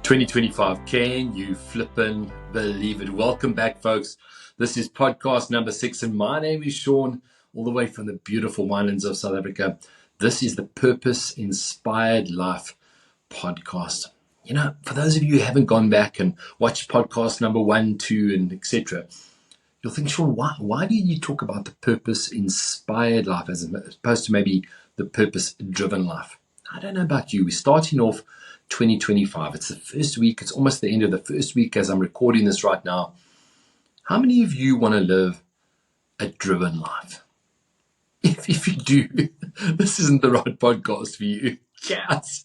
2025. Can you flippin' believe it? Welcome back, folks. This is podcast number 6, and my name is Sean, all the way from the beautiful winelands of South Africa. This is the Purpose Inspired Life podcast. You know, for those of you who haven't gone back and watched podcast number 1, 2, and etc., you'll think, Sean, why do you talk about the purpose inspired life as opposed to maybe the purpose driven life? I don't know about you. We're starting off 2025. It's the first week. It's almost the end of the first week as I'm recording this right now. How many of you want to live a driven life? If you do, this isn't the right podcast for you. Yes.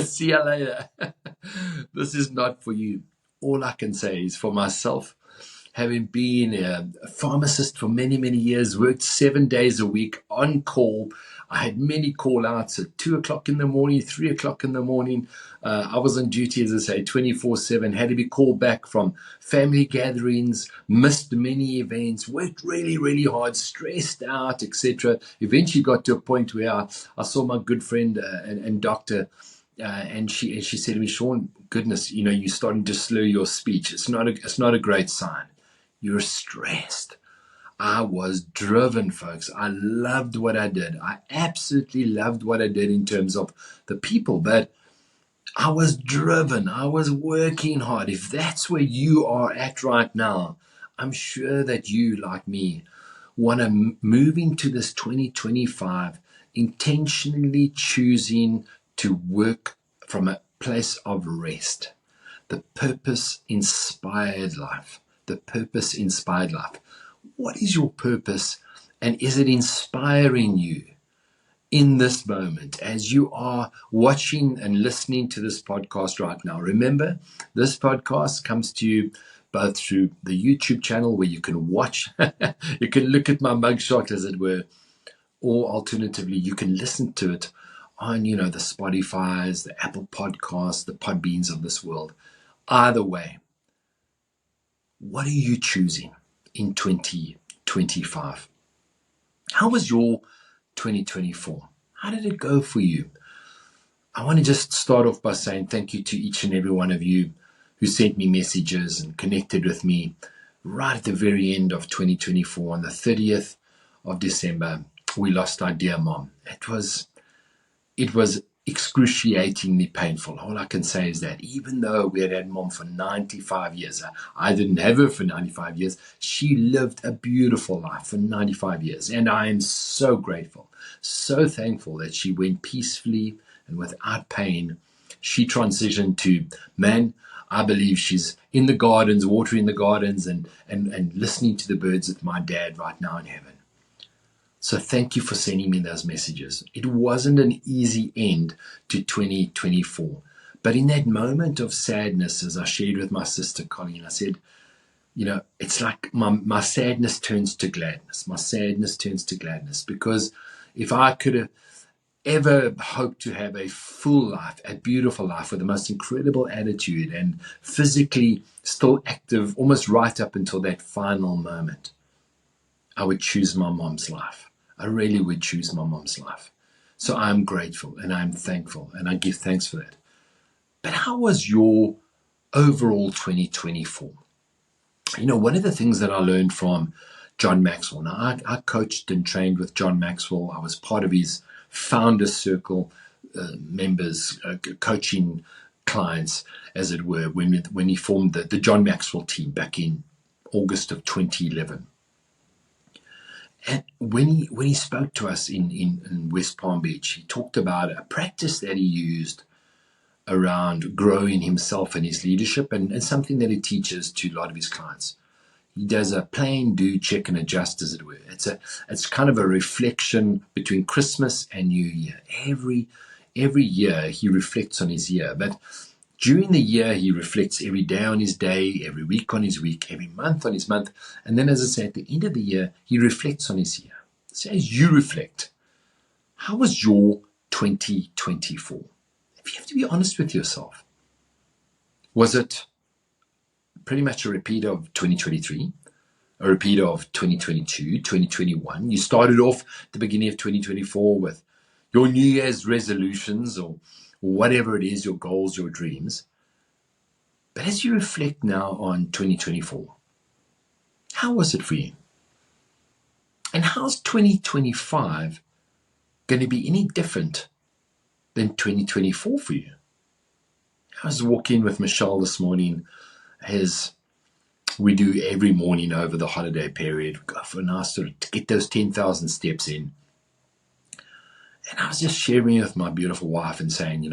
See you later. This is not for you. All I can say is for myself, having been a pharmacist for many, many years, worked 7 days a week on call. I had many call outs at 2 o'clock in the morning, 3 o'clock in the morning. I was on duty, as I say, 24/7, had to be called back from family gatherings, missed many events, worked really, really hard, stressed out, etc. Eventually got to a point where I saw my good friend and doctor, and she said to me, Sean, goodness, you know, you're starting to slur your speech. It's not a great sign. You're stressed. I was driven, folks. I loved what I did. I absolutely loved what I did in terms of the people, but I was driven. I was working hard. If that's where you are at right now, I'm sure that you, like me, want to move into this 2025 intentionally choosing to work from a place of rest. The purpose-inspired life. The purpose-inspired life. What is your purpose, and is it inspiring you in this moment as you are watching and listening to this podcast right now? Remember, this podcast comes to you both through the YouTube channel where you can watch, you can look at my mugshot as it were, or alternatively, you can listen to it on, the Spotifys, the Apple Podcasts, the Podbeans of this world. Either way, what are you choosing in 2025? How was your 2024? How did it go for you? I want to just start off by saying thank you to each and every one of you who sent me messages and connected with me right at the very end of 2024. On the 30th of December, we lost our dear mom. It was excruciatingly painful. All I can say is that even though we had mom for 95 years, I didn't have her for 95 years, she lived a beautiful life for 95 years. And I am so grateful, so thankful that she went peacefully and without pain. She transitioned to, man, I believe she's in the gardens, watering the gardens and listening to the birds with my dad right now in heaven. So thank you for sending me those messages. It wasn't an easy end to 2024. But in that moment of sadness, as I shared with my sister Colleen, I said, it's like my sadness turns to gladness. My sadness turns to gladness. Because if I could have ever hoped to have a full life, a beautiful life with the most incredible attitude and physically still active, almost right up until that final moment, I would choose my mom's life. I really would choose my mom's life. So I'm grateful and I'm thankful and I give thanks for that. But how was your overall 2024? One of the things that I learned from John Maxwell. Now, I coached and trained with John Maxwell. I was part of his founder circle members, coaching clients, as it were, when he formed the John Maxwell team back in August of 2011. And when he spoke to us in West Palm Beach, he talked about a practice that he used around growing himself and his leadership and something that he teaches to a lot of his clients. He does a plan, do, check, and adjust, as it were. It's kind of a reflection between Christmas and New Year. Every year he reflects on his year, but during the year, he reflects every day on his day, every week on his week, every month on his month. And then, as I say, at the end of the year, he reflects on his year. So as you reflect, how was your 2024? If you have to be honest with yourself, was it pretty much a repeat of 2023, a repeat of 2022, 2021? You started off at the beginning of 2024 with your New Year's resolutions or whatever it is, your goals, your dreams. But as you reflect now on 2024, how was it for you? And how's 2025 going to be any different than 2024 for you? I was walking with Michelle this morning, as we do every morning over the holiday period. We go for a nice sort of to get those 10,000 steps in. And I was just sharing with my beautiful wife and saying,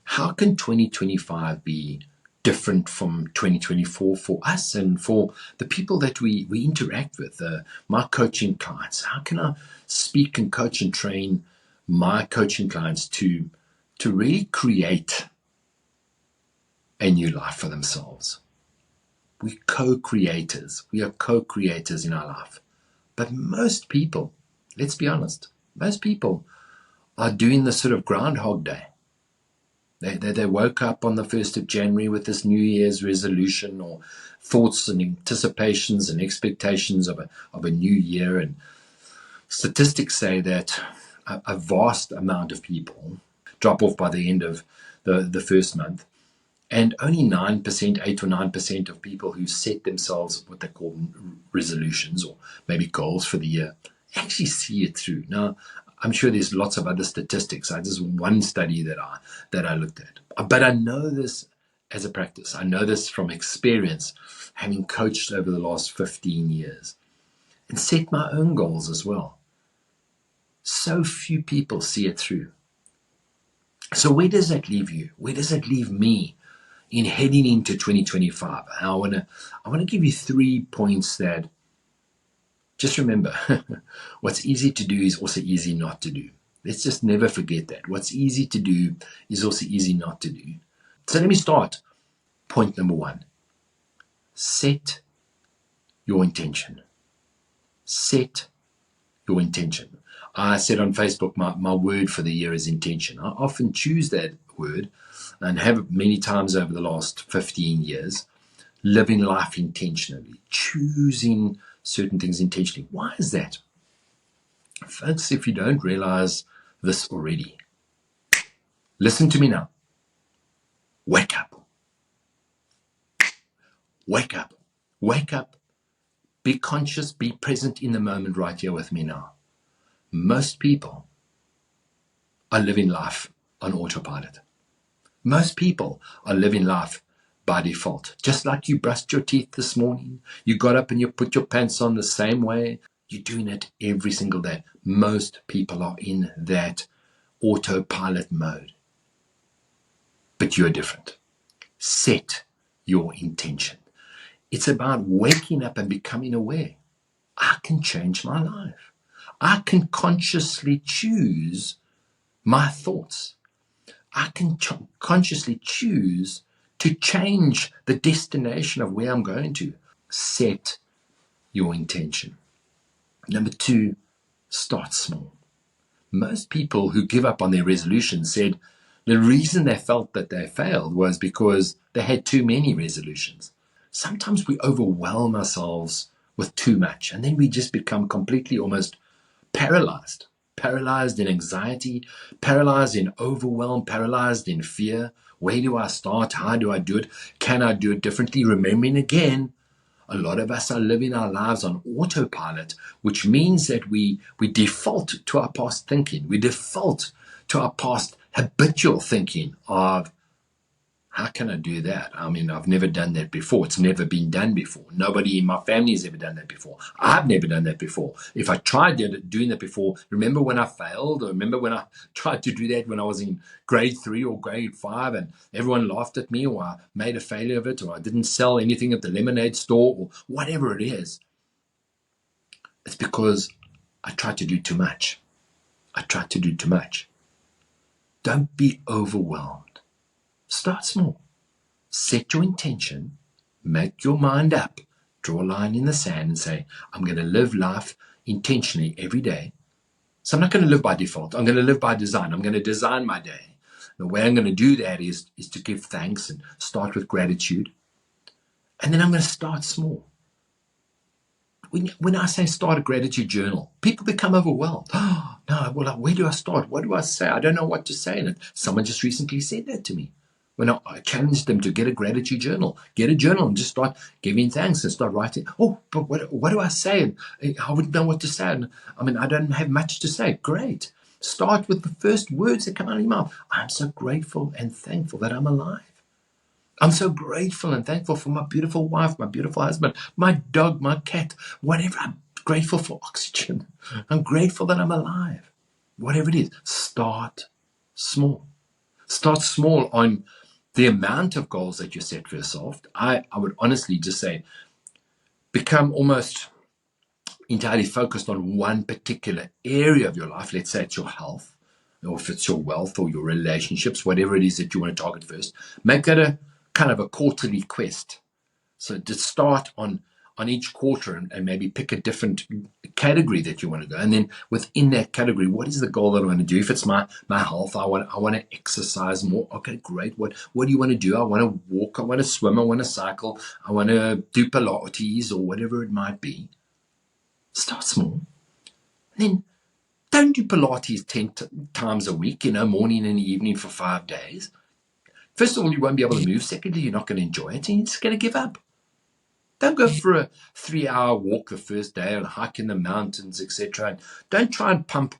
how can 2025 be different from 2024 for us and for the people that we interact with, my coaching clients? How can I speak and coach and train my coaching clients to really create a new life for themselves? We're co-creators. We are co-creators in our life. But most people, let's be honest, most people are doing this sort of Groundhog Day. They woke up on the 1st of January with this New Year's resolution or thoughts and anticipations and expectations of a new year. And statistics say that a vast amount of people drop off by the end of the first month. And only 9%, 8 or 9% of people who set themselves what they call resolutions or maybe goals for the year actually see it through. Now, I'm sure there's lots of other statistics. This is one study that I looked at. But I know this as a practice. I know this from experience, having coached over the last 15 years and set my own goals as well. So few people see it through. So where does that leave you? Where does it leave me in heading into 2025? I want to give you 3 points that just remember. What's easy to do is also easy not to do. Let's just never forget that. What's easy to do is also easy not to do. So let me start. Point number 1. Set your intention. Set your intention. I said on Facebook, my word for the year is intention. I often choose that word and have it many times over the last 15 years. Living life intentionally, choosing certain things intentionally. Why is that? Folks, if you don't realize this already, listen to me now. Wake up. Wake up. Wake up. Be conscious, be present in the moment right here with me now. Most people are living life on autopilot. Most people are living life by default. Just like you brushed your teeth this morning, you got up and you put your pants on the same way. You're doing it every single day. Most people are in that autopilot mode. But you're different. Set your intention. It's about waking up and becoming aware. I can change my life. I can consciously choose my thoughts. I can consciously choose to change the destination of where I'm going to. Set your intention. Number 2, start small. Most people who give up on their resolutions said the reason they felt that they failed was because they had too many resolutions. Sometimes we overwhelm ourselves with too much, and then we just become completely almost paralyzed. Paralyzed in anxiety, paralyzed in overwhelm, paralyzed in fear. Where do I start? How do I do it? Can I do it differently? Remembering again, a lot of us are living our lives on autopilot, which means that we default to our past thinking. We default to our past habitual thinking of, how can I do that? I mean, I've never done that before. It's never been done before. Nobody in my family has ever done that before. I've never done that before. If I tried doing that before, remember when I failed? Or remember when I tried to do that when I was in grade 3 or grade 5 and everyone laughed at me, or I made a failure of it, or I didn't sell anything at the lemonade store, or whatever it is. It's because I tried to do too much. I tried to do too much. Don't be overwhelmed. Start small. Set your intention. Make your mind up. Draw a line in the sand and say, I'm going to live life intentionally every day. So I'm not going to live by default. I'm going to live by design. I'm going to design my day. The way I'm going to do that is to give thanks and start with gratitude. And then I'm going to start small. When I say start a gratitude journal, people become overwhelmed. Oh, no, well, where do I start? What do I say? I don't know what to say in it. Someone just recently said that to me. When I challenged them to get a gratitude journal, get a journal and just start giving thanks and start writing. Oh, but what do I say? And I wouldn't know what to say. And, I mean, I don't have much to say. Great. Start with the first words that come out of your mouth. I'm so grateful and thankful that I'm alive. I'm so grateful and thankful for my beautiful wife, my beautiful husband, my dog, my cat, whatever. I'm grateful for oxygen. I'm grateful that I'm alive. Whatever it is, start small. Start small on the amount of goals that you set for yourself. I would honestly just say, become almost entirely focused on one particular area of your life. Let's say it's your health, or if it's your wealth or your relationships, whatever it is that you want to target first. Make that a kind of a quarterly quest. So just start on each quarter and maybe pick a different category that you want to go. And then within that category, what is the goal that I want to do? If it's my health, I want to exercise more. Okay, great. What do you want to do? I want to walk, I want to swim, I want to cycle, I want to do Pilates or whatever it might be. Start small. And then don't do Pilates 10 times a week, morning and evening for 5 days. First of all, you won't be able to move. Secondly, you're not going to enjoy it and you're just going to give up. Don't go for a 3-hour walk the first day and hike in the mountains, etc. And don't try and pump,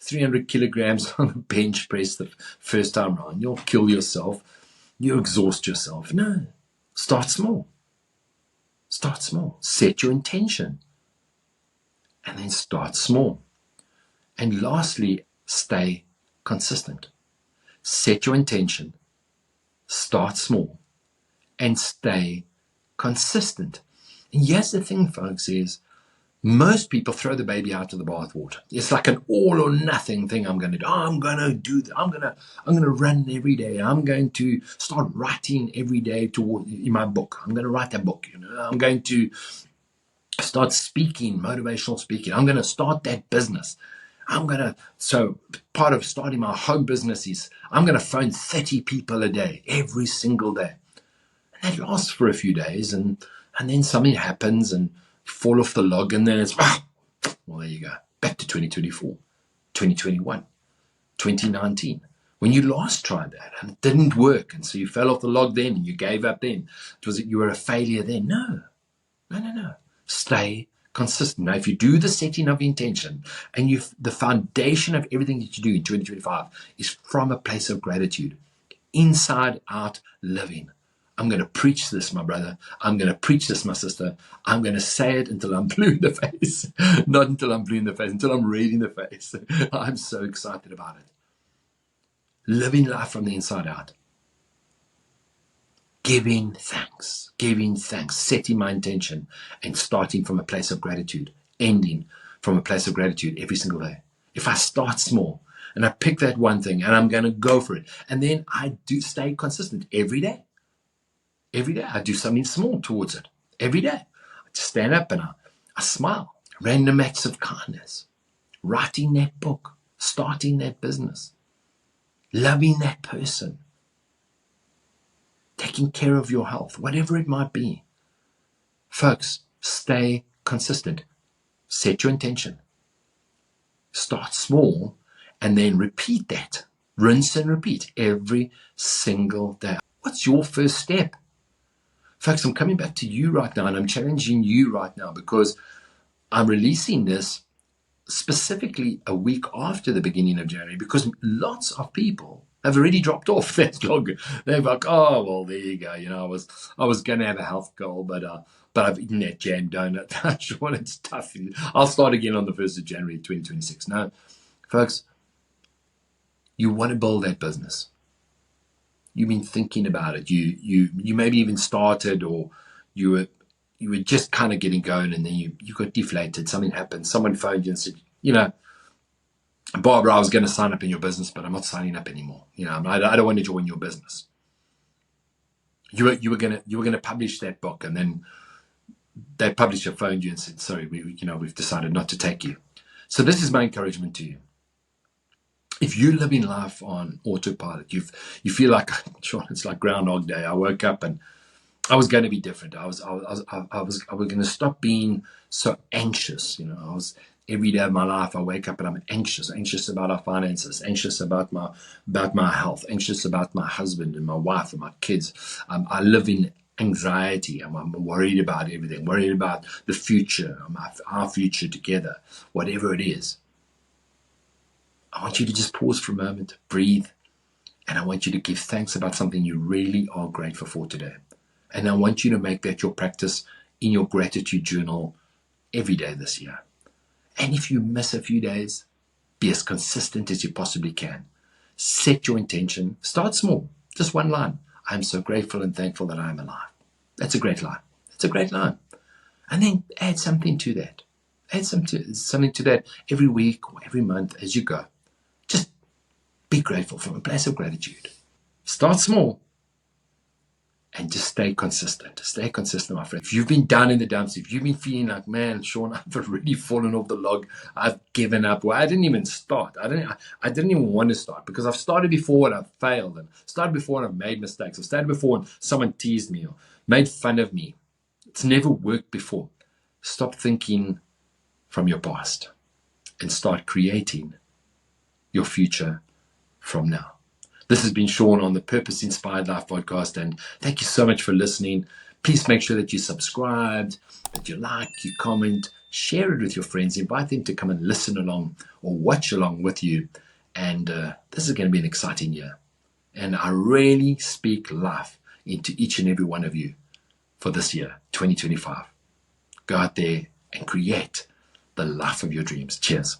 300 kilograms on a bench press the first time around. You'll kill yourself. You exhaust yourself. No. Start small. Start small. Set your intention. And then start small. And lastly, stay consistent. Set your intention. Start small. And stay consistent. And here's the thing, folks, is most people throw the baby out of the bathwater. It's like an all or nothing thing. I'm going to do. I'm going to do that. I'm going to run every day. I'm going to start writing every day in my book. I'm going to write a book. I'm going to start speaking, motivational speaking. I'm going to start that business. So part of starting my home business is I'm going to phone 30 people a day, every single day. And that lasts for a few days, and then something happens and you fall off the log, and then it's, well, there you go. Back to 2024, 2021, 2019. When you last tried that and it didn't work, and so you fell off the log then and you gave up then. You were a failure then. No. Stay consistent. Now, if you do the setting of intention and the foundation of everything that you do in 2025 is from a place of gratitude, inside out living. I'm going to preach this, my brother. I'm going to preach this, my sister. I'm going to say it until I'm blue in the face. Not until I'm blue in the face, until I'm red in the face. I'm so excited about it. Living life from the inside out. Giving thanks, setting my intention and starting from a place of gratitude, ending from a place of gratitude every single day. If I start small and I pick that one thing and I'm going to go for it, and then I do stay consistent every day. Every day I do something small towards it. Every day I just stand up and I smile. Random acts of kindness. Writing that book. Starting that business. Loving that person. Taking care of your health. Whatever it might be. Folks, stay consistent. Set your intention. Start small and then repeat that. Rinse and repeat every single day. What's your first step? Folks, I'm coming back to you right now and I'm challenging you right now because I'm releasing this specifically a week after the beginning of January because lots of people have already dropped off that log. They're like, oh, well, there you go. I was going to have a health goal, but I've eaten that jam donut. Sure, it's tough. I'll start again on the 1st of January, 2026. No, folks, you want to build that business. You've been thinking about it. You maybe even started, or you were just kind of getting going, and then you got deflated. Something happened. Someone phoned you and said, Barbara, I was going to sign up in your business, but I'm not signing up anymore. I don't want to join your business. You were going to publish that book, and then that publisher phoned you and said, sorry, we've decided not to take you. So this is my encouragement to you. If you're living life on autopilot, you feel like, sure, it's like Groundhog Day. I woke up and I was going to be different. I was going to stop being so anxious. I was Every day of my life, I wake up and I'm anxious about our finances, anxious about my health, anxious about my husband and my wife and my kids. I live in anxiety. I'm worried about everything, worried about the future, our future together, whatever it is. I want you to just pause for a moment, breathe, and I want you to give thanks about something you really are grateful for today. And I want you to make that your practice in your gratitude journal every day this year. And if you miss a few days, be as consistent as you possibly can. Set your intention. Start small. Just one line. I'm so grateful and thankful that I am alive. That's a great line. That's a great line. And then add something to that. Add something to that every week or every month as you go. Just be grateful from a place of gratitude. Start small. And just stay consistent. Stay consistent, my friend. If you've been down in the dumps, if you've been feeling like, man, Sean, I've already fallen off the log, I've given up. Well, I didn't even start. I didn't even want to start because I've started before and I've failed, and started before and I've made mistakes. I've started before and someone teased me or made fun of me. It's never worked before. Stop thinking from your past and start creating your future from now. This has been Sean on the Purpose Inspired Life podcast, and thank you so much for listening. Please make sure that you subscribed, that you like, you comment, share it with your friends, invite them to come and listen along or watch along with you. And this is going to be an exciting year. And I really speak life into each and every one of you for this year, 2025. Go out there and create the life of your dreams. Cheers.